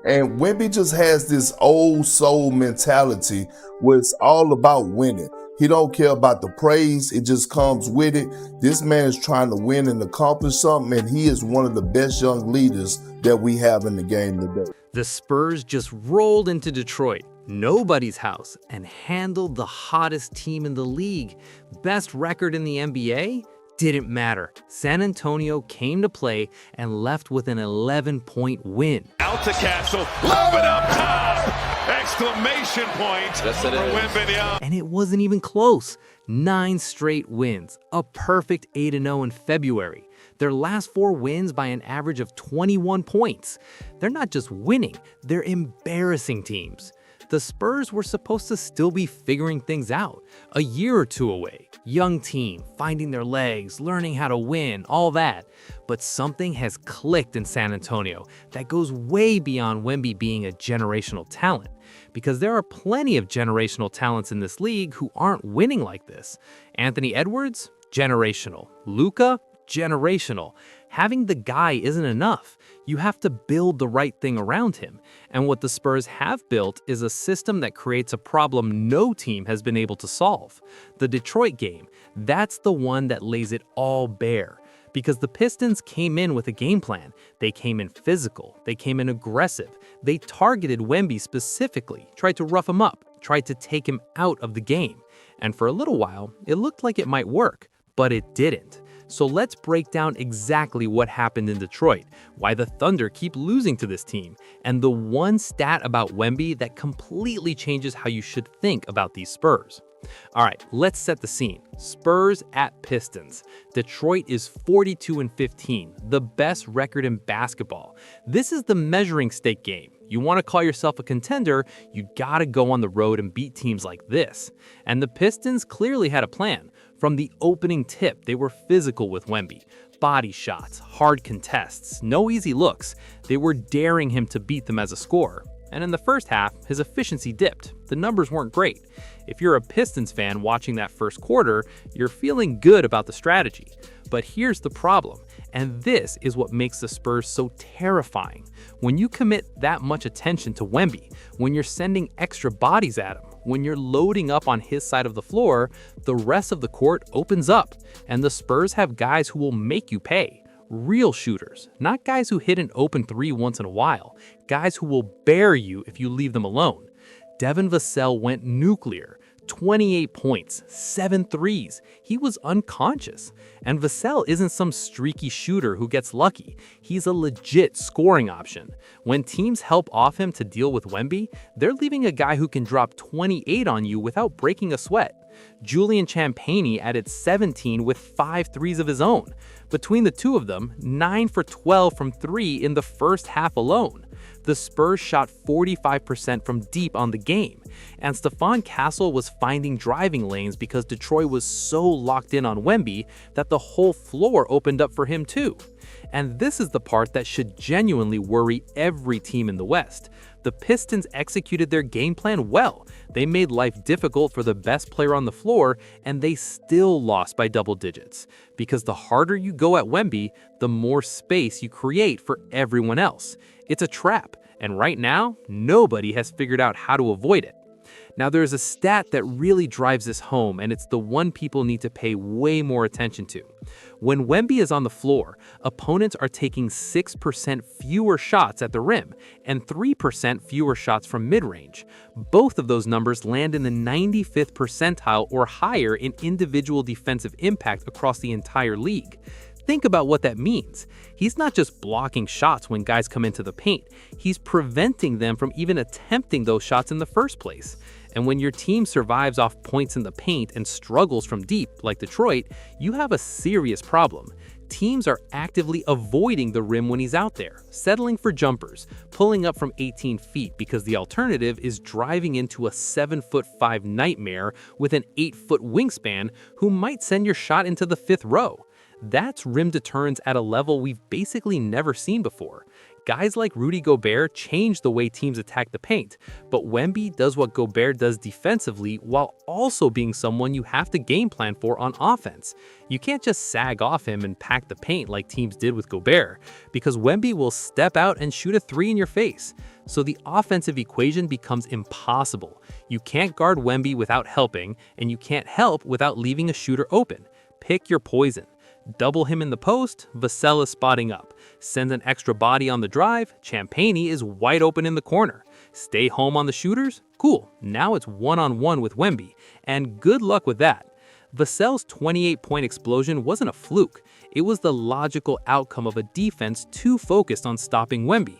And Wemby just has this old soul mentality where it's all about winning. He don't care about the praise. It just comes with it. This man is trying to win and accomplish something, and he is one of the best young leaders that we have in the game today. The Spurs just rolled into Detroit, nobody's house, and handled the hottest team in the league. Best record in the NBA? Didn't matter. San Antonio came to play and left with an 11-point win. Out to Castle, lob it up top! Exclamation point for Wembanyama. And it wasn't even close. 9 straight wins, a perfect 8-0 in February. Their last 4 wins by an average of 21 points. They're not just winning, they're embarrassing teams. The Spurs were supposed to still be figuring things out, a year or two away. Young team, finding their legs, learning how to win, all that. But something has clicked in San Antonio that goes way beyond Wemby being a generational talent. Because there are plenty of generational talents in this league who aren't winning like this. Anthony Edwards? Generational. Luka? Generational. Having the guy isn't enough. You have to build the right thing around him. And what the Spurs have built is a system that creates a problem no team has been able to solve. The Detroit game, that's the one that lays it all bare. Because the Pistons came in with a game plan. They came in physical. They came in aggressive. They targeted Wemby specifically, tried to rough him up, tried to take him out of the game. And for a little while, it looked like it might work, but it didn't. So let's break down exactly what happened in Detroit, why the Thunder keep losing to this team, and the one stat about Wemby that completely changes how you should think about these Spurs. All right, let's set the scene. Spurs at Pistons. Detroit is 42-15, the best record in basketball. This is the measuring stick game. You want to call yourself a contender, you gotta go on the road and beat teams like this. And the Pistons clearly had a plan. From the opening tip, they were physical with Wemby. Body shots, hard contests, no easy looks. They were daring him to beat them as a scorer. And in the first half, his efficiency dipped. The numbers weren't great. If you're a Pistons fan watching that first quarter, you're feeling good about the strategy. But here's the problem, and this is what makes the Spurs so terrifying. When you commit that much attention to Wemby, when you're sending extra bodies at him, when you're loading up on his side of the floor, the rest of the court opens up, and the Spurs have guys who will make you pay. Real shooters, not guys who hit an open 3 once in a while, guys who will bear you if you leave them alone. Devin Vassell went nuclear. 28 points, 7 threes. He was unconscious. And Vassell isn't some streaky shooter who gets lucky. He's a legit scoring option. When teams help off him to deal with Wemby, they're leaving a guy who can drop 28 on you without breaking a sweat. Julian Champagnie added 17 with 5 threes of his own. Between the two of them, 9 for 12 from 3 in the first half alone. The Spurs shot 45% from deep on the game, and Stephon Castle was finding driving lanes because Detroit was so locked in on Wemby that the whole floor opened up for him too. And this is the part that should genuinely worry every team in the West. The Pistons executed their game plan well. They made life difficult for the best player on the floor, and they still lost by double digits. Because the harder you go at Wemby, the more space you create for everyone else. It's a trap, and right now, nobody has figured out how to avoid it. Now, there's a stat that really drives this home, and it's the one people need to pay way more attention to. When Wemby is on the floor, opponents are taking 6% fewer shots at the rim and 3% fewer shots from mid-range. Both of those numbers land in the 95th percentile or higher in individual defensive impact across the entire league. Think about what that means. He's not just blocking shots when guys come into the paint, he's preventing them from even attempting those shots in the first place. And when your team survives off points in the paint and struggles from deep, like Detroit, you have a serious problem. Teams are actively avoiding the rim when he's out there, settling for jumpers, pulling up from 18 feet because the alternative is driving into a 7'5" nightmare with an 8-foot wingspan who might send your shot into the 5th row. That's rim deterrence at a level we've basically never seen before. Guys like Rudy Gobert change the way teams attack the paint, but Wemby does what Gobert does defensively while also being someone you have to game plan for on offense. You can't just sag off him and pack the paint like teams did with Gobert, because Wemby will step out and shoot a three in your face. So the offensive equation becomes impossible. You can't guard Wemby without helping, and you can't help without leaving a shooter open. Pick your poison. Double him in the post, Vassell is spotting up. Send an extra body on the drive, Champagnie is wide open in the corner. Stay home on the shooters? Cool, now it's one-on-one with Wemby, and good luck with that. Vassell's 28-point explosion wasn't a fluke. It was the logical outcome of a defense too focused on stopping Wemby.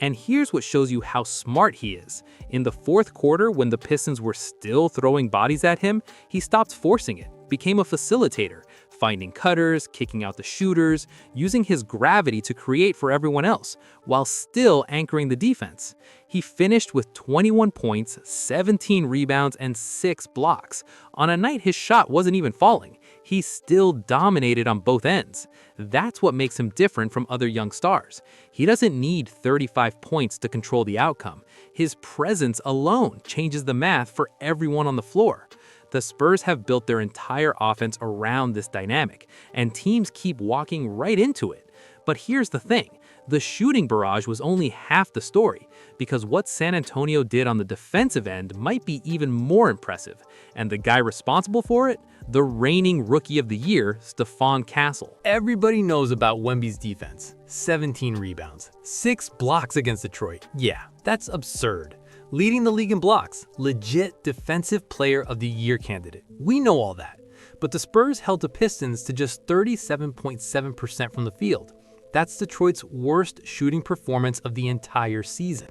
And here's what shows you how smart he is. In the fourth quarter, when the Pistons were still throwing bodies at him, he stopped forcing it, became a facilitator, finding cutters, kicking out the shooters, using his gravity to create for everyone else, while still anchoring the defense. He finished with 21 points, 17 rebounds, and 6 blocks. On a night his shot wasn't even falling, he still dominated on both ends. That's what makes him different from other young stars. He doesn't need 35 points to control the outcome. His presence alone changes the math for everyone on the floor. The Spurs have built their entire offense around this dynamic, and teams keep walking right into it. But here's the thing, the shooting barrage was only half the story, because what San Antonio did on the defensive end might be even more impressive. And the guy responsible for it? The reigning Rookie of the Year, Stephon Castle. Everybody knows about Wemby's defense. 17 rebounds, 6 blocks against Detroit. Yeah, that's absurd. Leading the league in blocks, legit Defensive Player of the Year candidate. We know all that. But the Spurs held the Pistons to just 37.7% from the field. That's Detroit's worst shooting performance of the entire season.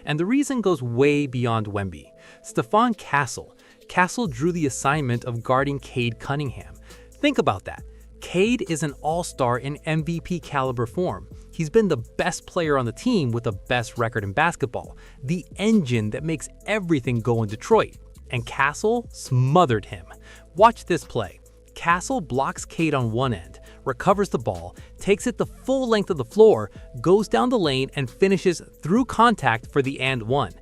And the reason goes way beyond Wemby. Stephon Castle. Castle drew the assignment of guarding Cade Cunningham. Think about that. Cade is an all-star in MVP caliber form. He's been the best player on the team with the best record in basketball, the engine that makes everything go in Detroit. And Castle smothered him. Watch this play. Castle blocks Cade on one end, recovers the ball, takes it the full length of the floor, goes down the lane, and finishes through contact for the and one.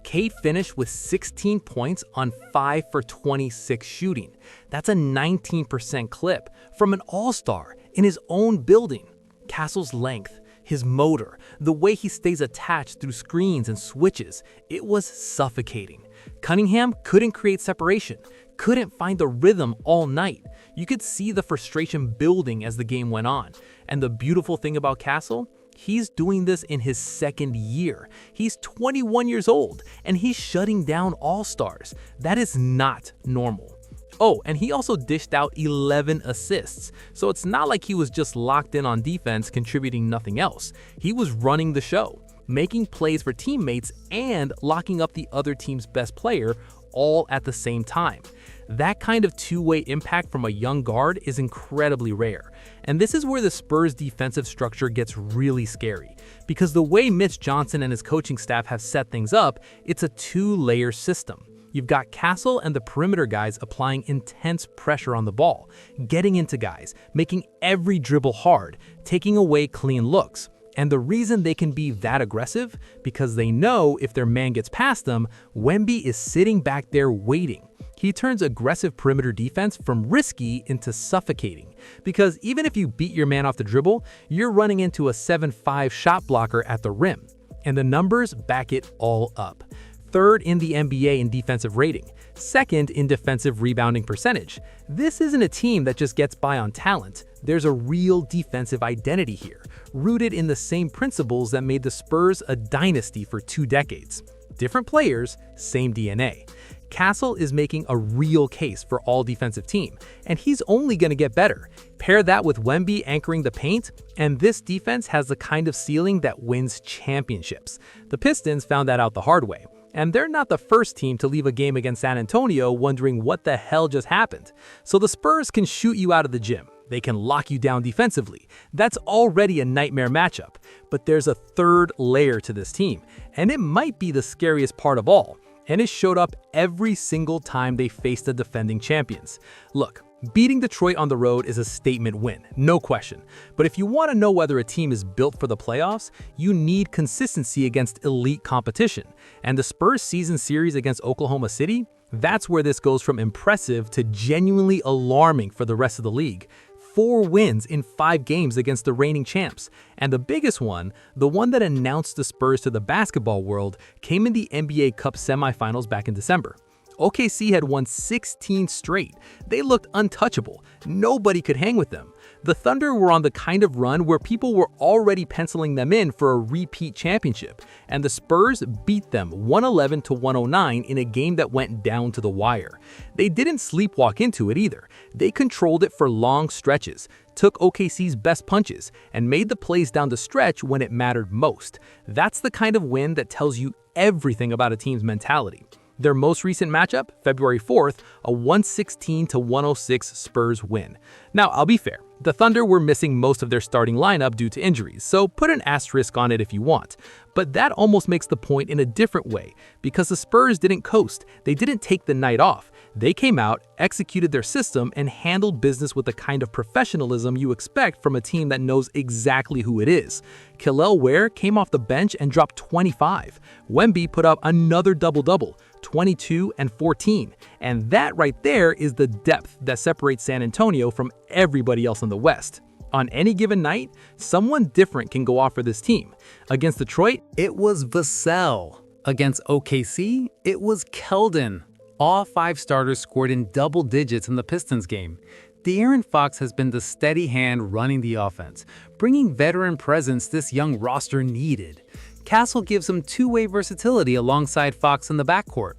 Cade finished with 16 points on 5 for 26 shooting. That's a 19% clip from an all-star in his own building. Castle's length, his motor, the way he stays attached through screens and switches, it was suffocating. Cunningham couldn't create separation, couldn't find the rhythm all night. You could see the frustration building as the game went on. And the beautiful thing about Castle? He's doing this in his second year. He's 21 years old, and he's shutting down all-stars. That is not normal. Oh, and he also dished out 11 assists, so it's not like he was just locked in on defense contributing nothing else. He was running the show, making plays for teammates and locking up the other team's best player all at the same time. That kind of two-way impact from a young guard is incredibly rare. And this is where the Spurs' defensive structure gets really scary. Because the way Mitch Johnson and his coaching staff have set things up, it's a two-layer system. You've got Castle and the perimeter guys applying intense pressure on the ball, getting into guys, making every dribble hard, taking away clean looks. And the reason they can be that aggressive? Because they know if their man gets past them, Wemby is sitting back there waiting. He turns aggressive perimeter defense from risky into suffocating. Because even if you beat your man off the dribble, you're running into a 7-5 shot blocker at the rim. And the numbers back it all up. Third in the NBA in defensive rating, second in defensive rebounding percentage. This isn't a team that just gets by on talent. There's a real defensive identity here, rooted in the same principles that made the Spurs a dynasty for 2 decades. Different players, same DNA. Castle is making a real case for all defensive team, and he's only going to get better. Pair that with Wemby anchoring the paint, and this defense has the kind of ceiling that wins championships. The Pistons found that out the hard way. And they're not the first team to leave a game against San Antonio wondering what the hell just happened. So the Spurs can shoot you out of the gym. They can lock you down defensively. That's already a nightmare matchup. But there's a third layer to this team, and it might be the scariest part of all. And it showed up every single time they faced the defending champions. Look, Beating Detroit on the road is a statement win, no question. But if you want to know whether a team is built for the playoffs, you need consistency against elite competition. And the Spurs season series against Oklahoma City, that's where this goes from impressive to genuinely alarming for the rest of the league. 4 wins in 5 games against the reigning champs. And the biggest one, the one that announced the Spurs to the basketball world, came in the NBA Cup semifinals back in December. OKC had won 16 straight. They looked untouchable. Nobody could hang with them. The Thunder were on the kind of run where people were already penciling them in for a repeat championship, and the Spurs beat them 111-109 in a game that went down to the wire. They didn't sleepwalk into it either. They controlled it for long stretches, took OKC's best punches, and made the plays down the stretch when it mattered most. That's the kind of win that tells you everything about a team's mentality. Their most recent matchup, February 4th, a 116-106 Spurs win. Now, I'll be fair. The Thunder were missing most of their starting lineup due to injuries, so put an asterisk on it if you want. But that almost makes the point in a different way, because the Spurs didn't coast. They didn't take the night off. They came out, executed their system, and handled business with the kind of professionalism you expect from a team that knows exactly who it is. Kel'el Ware came off the bench and dropped 25. Wemby put up another double-double, 22 and 14. And that right there is the depth that separates San Antonio from everybody else in the West. On any given night, someone different can go off for this team. Against Detroit, it was Vassell. Against OKC, it was Keldon. All 5 starters scored in double digits in the Pistons game. De'Aaron Fox has been the steady hand running the offense, bringing veteran presence this young roster needed. Castle gives him two-way versatility alongside Fox in the backcourt.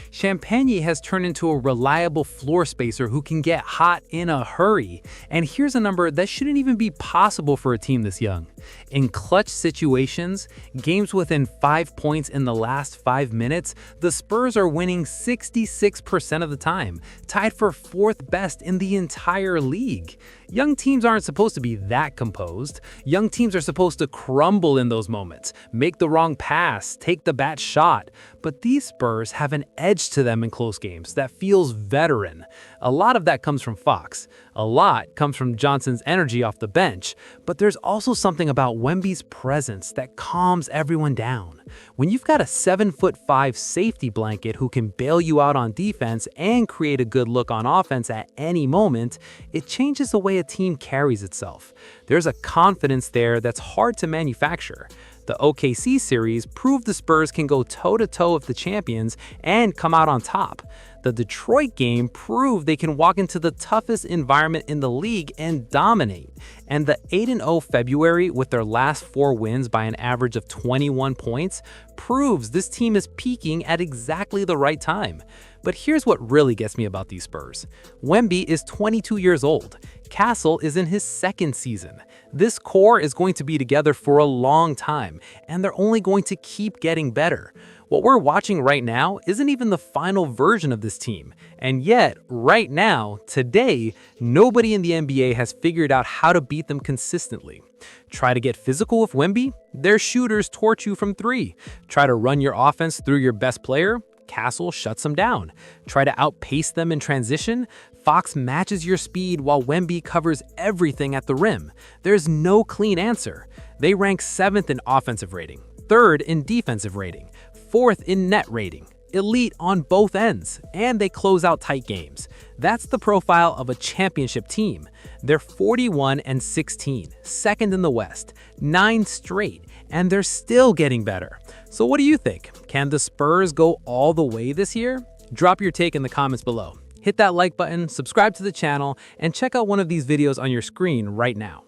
Champagne has turned into a reliable floor spacer who can get hot in a hurry. And here's a number that shouldn't even be possible for a team this young. In clutch situations, games within 5 points in the last 5 minutes, the Spurs are winning 66% of the time, tied for 4th best in the entire league. Young teams aren't supposed to be that composed. Young teams are supposed to crumble in those moments, make the wrong pass, take the bad shot. But these Spurs have an edge to them in close games that feels veteran. A lot of that comes from Fox. A lot comes from Johnson's energy off the bench. But there's also something about Wemby's presence that calms everyone down. When you've got a 7'5" safety blanket who can bail you out on defense and create a good look on offense at any moment, it changes the way a team carries itself. There's a confidence there that's hard to manufacture. The OKC series proved the Spurs can go toe-to-toe with the champions and come out on top. The Detroit game proved they can walk into the toughest environment in the league and dominate. And the 8-0 February with their last 4 wins by an average of 21 points proves this team is peaking at exactly the right time. But here's what really gets me about these Spurs. Wemby is 22 years old. Castle is in his 2nd season. This core is going to be together for a long time, and they're only going to keep getting better. What we're watching right now isn't even the final version of this team. And yet, right now, today, nobody in the NBA has figured out how to beat them consistently. Try to get physical with Wemby? Their shooters torch you from 3. Try to run your offense through your best player? Castle shuts them down. Try to outpace them in transition? Fox matches your speed while Wemby covers everything at the rim. There's no clean answer. They rank 7th in offensive rating, 3rd in defensive rating, 4th in net rating, elite on both ends, and they close out tight games. That's the profile of a championship team. They're 41-16, 2nd in the West, 9 straight, and they're still getting better. So what do you think? Can the Spurs go all the way this year? Drop your take in the comments below. Hit that like button, subscribe to the channel, and check out one of these videos on your screen right now.